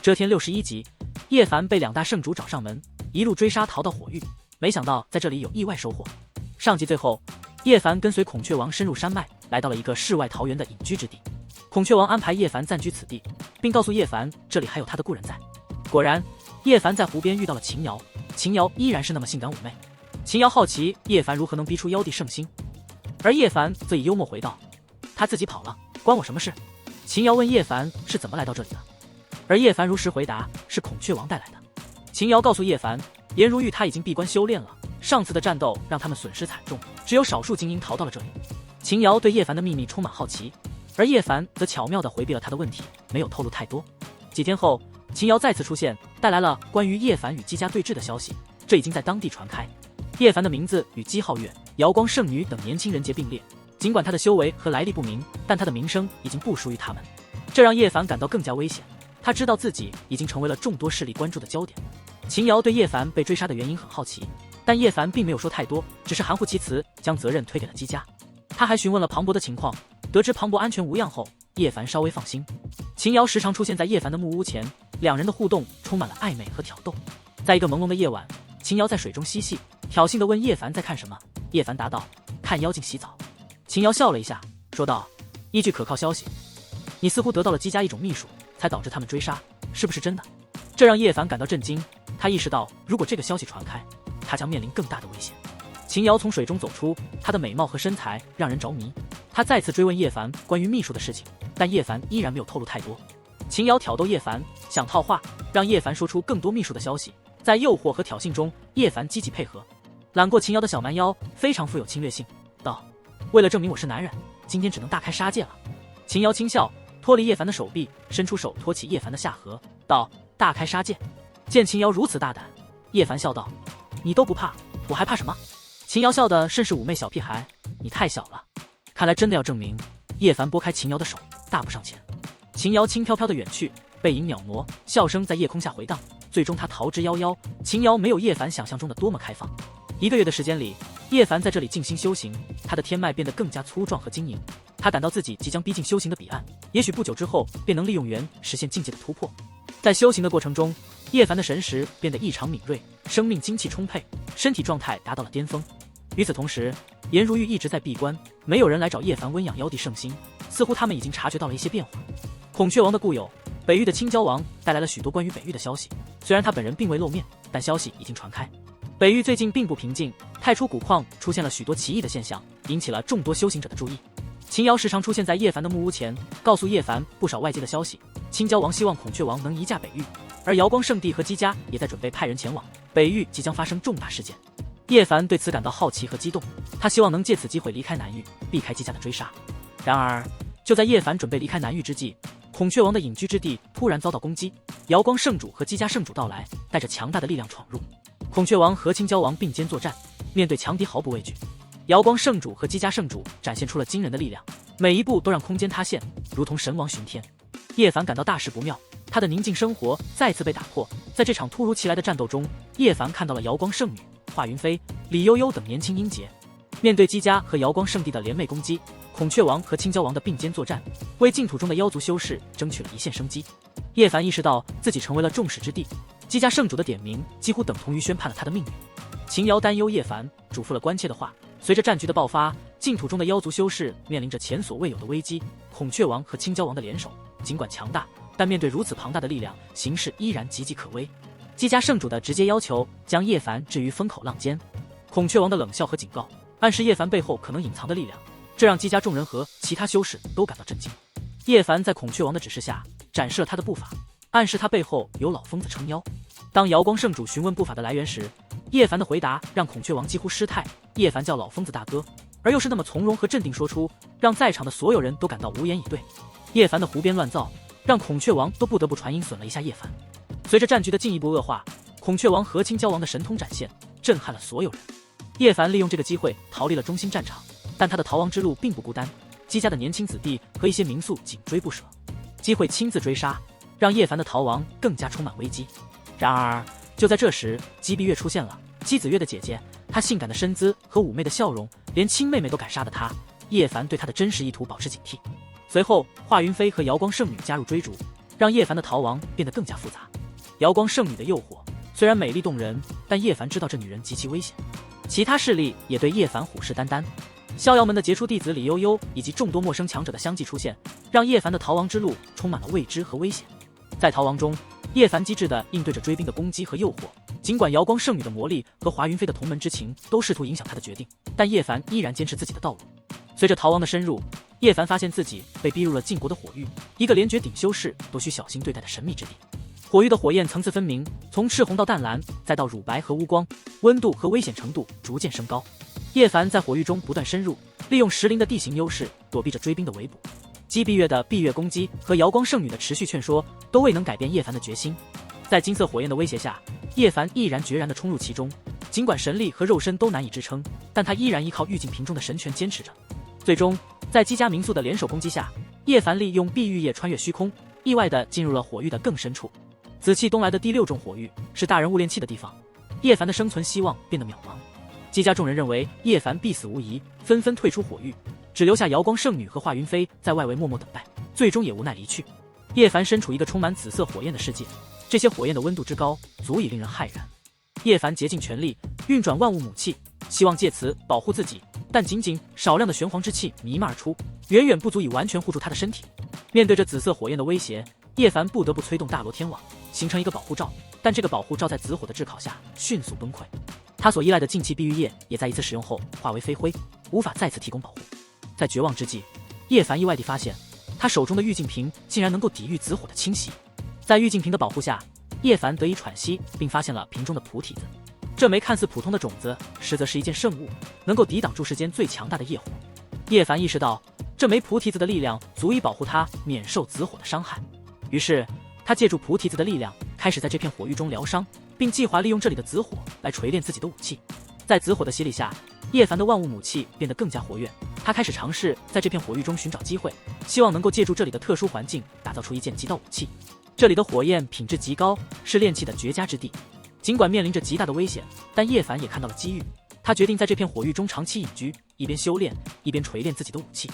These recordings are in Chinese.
遮天61集，叶凡被两大圣主找上门，一路追杀逃到火域，没想到在这里有意外收获。上集最后，叶凡跟随孔雀王深入山脉，来到了一个世外桃源的隐居之地。孔雀王安排叶凡暂居此地，并告诉叶凡这里还有他的故人在。果然，叶凡在湖边遇到了秦瑶，秦瑶依然是那么性感妩媚。秦瑶好奇叶凡如何能逼出妖帝圣心，而叶凡则以幽默回道：“他自己跑了，关我什么事？”秦瑶问叶凡是怎么来到这里的，而叶凡如实回答是孔雀王带来的。秦瑶告诉叶凡，颜如玉他已经闭关修炼了，上次的战斗让他们损失惨重，只有少数精英逃到了这里。秦瑶对叶凡的秘密充满好奇，而叶凡则巧妙地回避了他的问题，没有透露太多。几天后，秦瑶再次出现，带来了关于叶凡与姬家对峙的消息，这已经在当地传开。叶凡的名字与姬皓月、瑶光圣女等年轻人杰并列，尽管他的修为和来历不明，但他的名声已经不输于他们，这让叶凡感到更加危险。他知道自己已经成为了众多势力关注的焦点。秦瑶对叶凡被追杀的原因很好奇，但叶凡并没有说太多，只是含糊其辞，将责任推给了姬家。他还询问了庞博的情况，得知庞博安全无恙后，叶凡稍微放心。秦瑶时常出现在叶凡的木屋前，两人的互动充满了暧昧和挑逗。在一个朦胧的夜晚，秦瑶在水中嬉戏，挑衅地问叶凡在看什么。叶凡答道：“看妖精洗澡。”秦瑶笑了一下，说道：“依据可靠消息，你似乎得到了姬家一种秘术，才导致他们追杀，是不是真的？”这让叶凡感到震惊，他意识到如果这个消息传开，他将面临更大的危险。秦瑶从水中走出，她的美貌和身材让人着迷。他再次追问叶凡关于秘术的事情，但叶凡依然没有透露太多。秦瑶挑逗叶凡，想套话，让叶凡说出更多秘术的消息。在诱惑和挑衅中，叶凡积极配合，揽过秦瑶的小蛮腰，非常富有侵略性，道：“为了证明我是男人，今天只能大开杀戒了。”秦瑶轻笑，脱离叶凡的手臂，伸出手托起叶凡的下颌，道：“大开杀戒。”见秦瑶如此大胆，叶凡笑道：“你都不怕，我还怕什么？”秦瑶笑得甚是妩媚，小屁孩，你太小了。看来真的要证明。叶凡拨开秦瑶的手，大步上前。秦瑶轻飘飘的远去，背影渺挪，笑声在夜空下回荡。最终他逃之夭夭。秦瑶没有叶凡想象中的多么开放。1个月的时间里，叶凡在这里静心修行，他的天脉变得更加粗壮和晶莹。他感到自己即将逼近修行的彼岸，也许不久之后便能利用元实现境界的突破。在修行的过程中，叶凡的神识变得异常敏锐，生命精气充沛，身体状态达到了巅峰。与此同时，颜如玉一直在闭关，没有人来找叶凡温养妖帝圣心，似乎他们已经察觉到了一些变化。孔雀王的故友北域的青蛟王带来了许多关于北域的消息，虽然他本人并未露面，但消息已经传开。北域最近并不平静，太初古矿出现了许多奇异的现象，引起了众多修行者的注意。秦瑶时常出现在叶凡的木屋前，告诉叶凡不少外界的消息。青蛟王希望孔雀王能移驾北域，而瑶光圣地和姬家也在准备派人前往，北域即将发生重大事件。叶凡对此感到好奇和激动，他希望能借此机会离开南域，避开姬家的追杀。然而，就在叶凡准备离开南域之际，孔雀王的隐居之地突然遭到攻击，瑶光圣主和姬家圣主到来，带着强大的力量闯入。孔雀王和青蛟王并肩作战，面对强敌毫不畏惧。瑶光圣主和姬家圣主展现出了惊人的力量，每一步都让空间塌陷，如同神王巡天。叶凡感到大事不妙，他的宁静生活再次被打破。在这场突如其来的战斗中，叶凡看到了瑶光圣女、华云飞、李悠悠等年轻英杰。面对姬家和瑶光圣地的联袂攻击，孔雀王和青蛟王的并肩作战，为净土中的妖族修士争取了一线生机。叶凡意识到自己成为了众矢之的，姬家圣主的点名几乎等同于宣判了他的命运。秦瑶担忧叶凡，嘱咐了关切的话。随着战局的爆发，净土中的妖族修士面临着前所未有的危机。孔雀王和青蛟王的联手尽管强大，但面对如此庞大的力量，形势依然岌岌可危。姬家圣主的直接要求将叶凡置于风口浪尖，孔雀王的冷笑和警告暗示叶凡背后可能隐藏的力量，这让姬家众人和其他修士都感到震惊。叶凡在孔雀王的指示下展示了他的步伐，暗示他背后有老疯子撑腰。当瑶光圣主询问步伐的来源时，叶凡的回答让孔雀王几乎失态。叶凡叫老疯子大哥，而又是那么从容和镇定说出，让在场的所有人都感到无言以对。叶凡的胡编乱造让孔雀王都不得不传音损了一下叶凡。随着战局的进一步恶化，孔雀王和青蛟王的神通展现震撼了所有人。叶凡利用这个机会逃离了中心战场，但他的逃亡之路并不孤单，姬家的年轻子弟和一些民宿紧追不舍，机会亲自追杀，让叶凡的逃亡更加充满危机。然而就在这时，姬碧月出现了，姬子月的姐姐，她性感的身姿和妩媚的笑容，连亲妹妹都敢杀的她，叶凡对她的真实意图保持警惕。随后华云飞和瑶光圣女加入追逐，让叶凡的逃亡变得更加复杂。瑶光圣女的诱惑虽然美丽动人，但叶凡知道这女人极其危险。其他势力也对叶凡虎视眈眈。逍遥门的杰出弟子李悠悠以及众多陌生强者的相继出现，让叶凡的逃亡之路充满了未知和危险。在逃亡中，叶凡机智地应对着追兵的攻击和诱惑。尽管瑶光圣女的魔力和华云飞的同门之情都试图影响他的决定，但叶凡依然坚持自己的道路。随着逃亡的深入，叶凡发现自己被逼入了晋国的火域，一个连绝顶修士都需小心对待的神秘之地。火域的火焰层次分明，从赤红到淡蓝，再到乳白和乌光，温度和危险程度逐渐升高。叶凡在火域中不断深入，利用石林的地形优势躲避着追兵的围捕。姬碧月的闭月攻击和瑶光圣女的持续劝说都未能改变叶凡的决心。在金色火焰的威胁下，叶凡毅然决然地冲入其中。尽管神力和肉身都难以支撑，但他依然依靠玉净瓶中的神权坚持着。最终，在姬家民宿的联手攻击下，叶凡利用碧玉叶穿越虚空，意外地进入了火域的更深处。紫气东来的第6重火域是大人物炼气的地方，叶凡的生存希望变得渺茫。姬家众人认为叶凡必死无疑，纷纷退出火域，只留下瑶光圣女和华云飞在外围默默等待，最终也无奈离去。叶凡身处一个充满紫色火焰的世界，这些火焰的温度之高，足以令人骇然。叶凡竭尽全力运转万物母气，希望借此保护自己，但仅仅少量的玄黄之气弥漫而出，远远不足以完全护住他的身体。面对着紫色火焰的威胁，叶凡不得不催动大罗天网，形成一个保护罩，但这个保护罩在紫火的炙烤下迅速崩溃。他所依赖的净气碧玉液也在一次使用后化为飞灰，无法再次提供保护。在绝望之际，叶凡意外地发现，他手中的玉净瓶竟然能够抵御紫火的侵袭。在玉净瓶的保护下，叶凡得以喘息，并发现了瓶中的菩提子。这枚看似普通的种子，实则是一件圣物，能够抵挡住世间最强大的业火。叶凡意识到，这枚菩提子的力量足以保护他免受紫火的伤害。于是，他借助菩提子的力量，开始在这片火域中疗伤，并计划利用这里的紫火来锤炼自己的武器。在紫火的洗礼下，叶凡的万物母气变得更加活跃。他开始尝试在这片火域中寻找机会，希望能够借助这里的特殊环境，打造出一件极道武器。这里的火焰品质极高，是炼器的绝佳之地。尽管面临着极大的危险，但叶凡也看到了机遇。他决定在这片火域中长期隐居，一边修炼，一边锤炼自己的武器。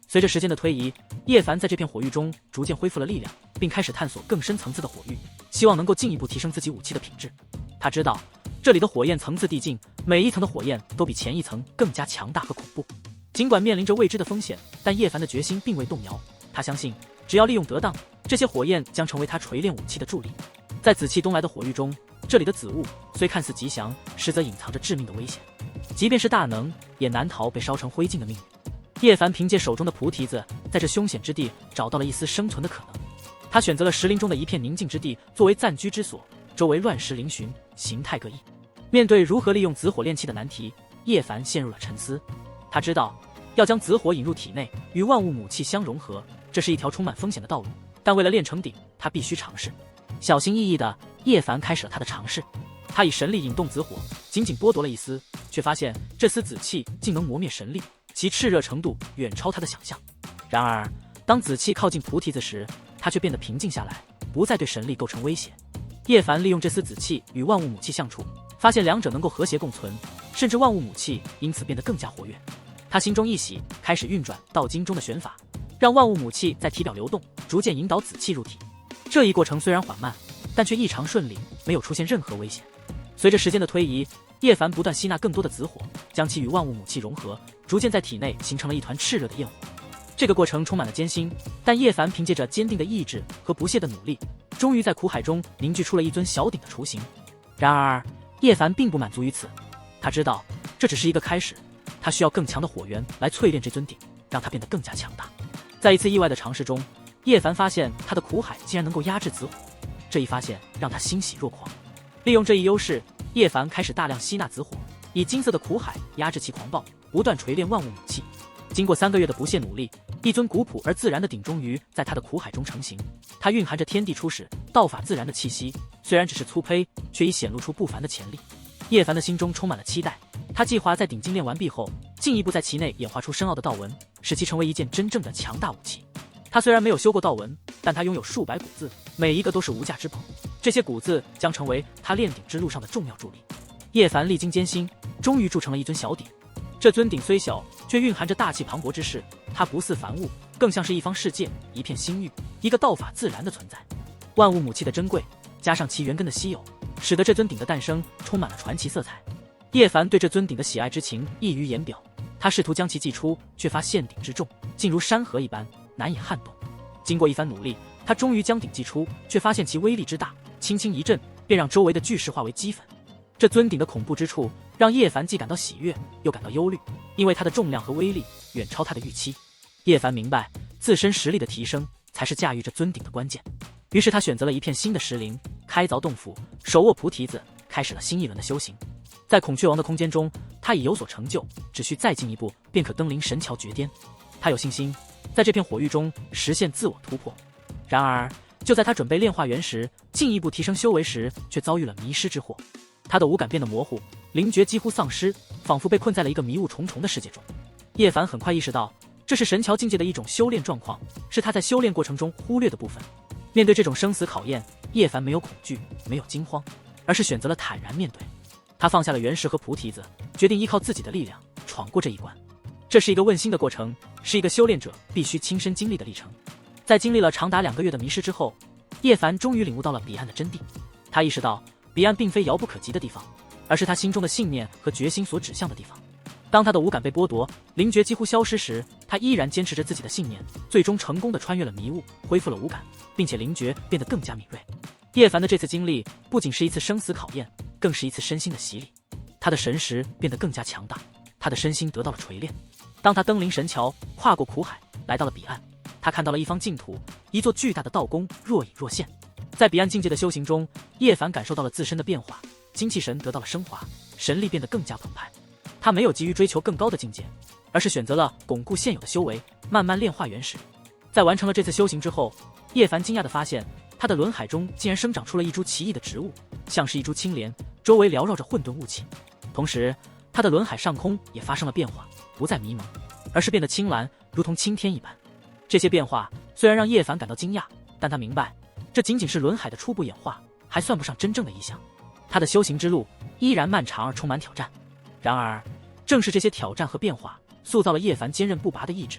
随着时间的推移，叶凡在这片火域中逐渐恢复了力量，并开始探索更深层次的火域，希望能够进一步提升自己武器的品质。他知道，这里的火焰层次递进，每一层的火焰都比前一层更加强大和恐怖。尽管面临着未知的风险，但叶凡的决心并未动摇。他相信，只要利用得当，这些火焰将成为他锤炼武器的助力。在紫气东来的火域中，这里的紫雾虽看似吉祥，实则隐藏着致命的危险。即便是大能，也难逃被烧成灰烬的命运。叶凡凭借手中的菩提子，在这凶险之地找到了一丝生存的可能。他选择了石林中的一片宁静之地作为暂居之所，周围乱石嶙峋，形态各异。面对如何利用紫火炼器的难题，叶凡陷入了沉思。他知道，要将紫火引入体内，与万物母气相融合，这是一条充满风险的道路。但为了炼成鼎，他必须尝试。小心翼翼的叶凡开始了他的尝试。他以神力引动紫火，仅仅剥夺了一丝，却发现这丝紫气竟能磨灭神力，其炽热程度远超他的想象。然而，当紫气靠近菩提子时，他却变得平静下来，不再对神力构成威胁。叶凡利用这丝紫气与万物母气相处，发现两者能够和谐共存，甚至万物母气因此变得更加活跃。他心中一喜，开始运转道经中的玄法，让万物母气在体表流动，逐渐引导紫气入体。这一过程虽然缓慢，但却异常顺利，没有出现任何危险。随着时间的推移，叶凡不断吸纳更多的紫火，将其与万物母气融合，逐渐在体内形成了一团炽热的焰火。这个过程充满了艰辛，但叶凡凭借着坚定的意志和不懈的努力，终于在苦海中凝聚出了一尊小鼎的雏形。然而，叶凡并不满足于此，他知道这只是一个开始，他需要更强的火源来淬炼这尊鼎，让它变得更加强大。在一次意外的尝试中，叶凡发现他的苦海竟然能够压制紫火，这一发现让他欣喜若狂。利用这一优势，叶凡开始大量吸纳紫火，以金色的苦海压制其狂暴，不断锤炼万物母气。经过3个月的不懈努力，一尊古朴而自然的鼎终于在他的苦海中成型。它蕴含着天地初始、道法自然的气息，虽然只是粗胚，却已显露出不凡的潜力。叶凡的心中充满了期待，他计划在鼎精炼完毕后，进一步在其内演化出深奥的道纹，使其成为一件真正的强大武器。他虽然没有修过道纹，但他拥有数百古字，每一个都是无价之宝。这些古字将成为他炼鼎之路上的重要助力。叶凡历经艰辛，终于铸成了一尊小鼎。这尊鼎虽小，却蕴含着大气磅礴之势。它不似凡物，更像是一方世界，一片星域，一个道法自然的存在。万物母气的珍贵，加上其元根的稀有，使得这尊鼎的诞生充满了传奇色彩。叶凡对这尊鼎的喜爱之情溢于言表，他试图将其祭出，却发现鼎之重，竟如山河一般，难以撼动。经过一番努力，他终于将鼎祭出，却发现其威力之大，轻轻一震，便让周围的巨石化为齑粉。这尊鼎的恐怖之处，让叶凡既感到喜悦，又感到忧虑，因为它的重量和威力远超他的预期。叶凡明白，自身实力的提升才是驾驭这尊鼎的关键。于是他选择了一片新的石林，开凿洞府，手握菩提子，开始了新一轮的修行。在孔雀王的空间中，他已有所成就，只需再进一步，便可登临神桥绝巅。他有信心在这片火域中实现自我突破。然而，就在他准备炼化元时，进一步提升修为时，却遭遇了迷失之祸。他的五感变得模糊，灵觉几乎丧失，仿佛被困在了一个迷雾重重的世界中。叶凡很快意识到，这是神桥境界的一种修炼状况，是他在修炼过程中忽略的部分。面对这种生死考验，叶凡没有恐惧，没有惊慌，而是选择了坦然面对。他放下了原石和菩提子，决定依靠自己的力量闯过这一关。这是一个问心的过程，是一个修炼者必须亲身经历的历程。在经历了长达2个月的迷失之后，叶凡终于领悟到了彼岸的真谛。他意识到，彼岸并非遥不可及的地方，而是他心中的信念和决心所指向的地方。当他的五感被剥夺，灵觉几乎消失时，他依然坚持着自己的信念，最终成功的穿越了迷雾，恢复了五感，并且灵觉变得更加敏锐。叶凡的这次经历不仅是一次生死考验，更是一次身心的洗礼。他的神识变得更加强大，他的身心得到了锤炼。当他登临神桥，跨过苦海，来到了彼岸，他看到了一方净土，一座巨大的道宫若隐若现。在彼岸境界的修行中，叶凡感受到了自身的变化，精气神得到了升华，神力变得更加澎湃。他没有急于追求更高的境界，而是选择了巩固现有的修为，慢慢炼化元石。在完成了这次修行之后，叶凡惊讶地发现，他的轮海中竟然生长出了一株奇异的植物，像是一株青莲，周围缭绕着混沌雾气。同时，他的轮海上空也发生了变化，不再迷蒙，而是变得青蓝，如同青天一般。这些变化虽然让叶凡感到惊讶，但他明白，这仅仅是轮海的初步演化，还算不上真正的异象。他的修行之路依然漫长而充满挑战。然而，正是这些挑战和变化，塑造了叶凡坚韧不拔的意志。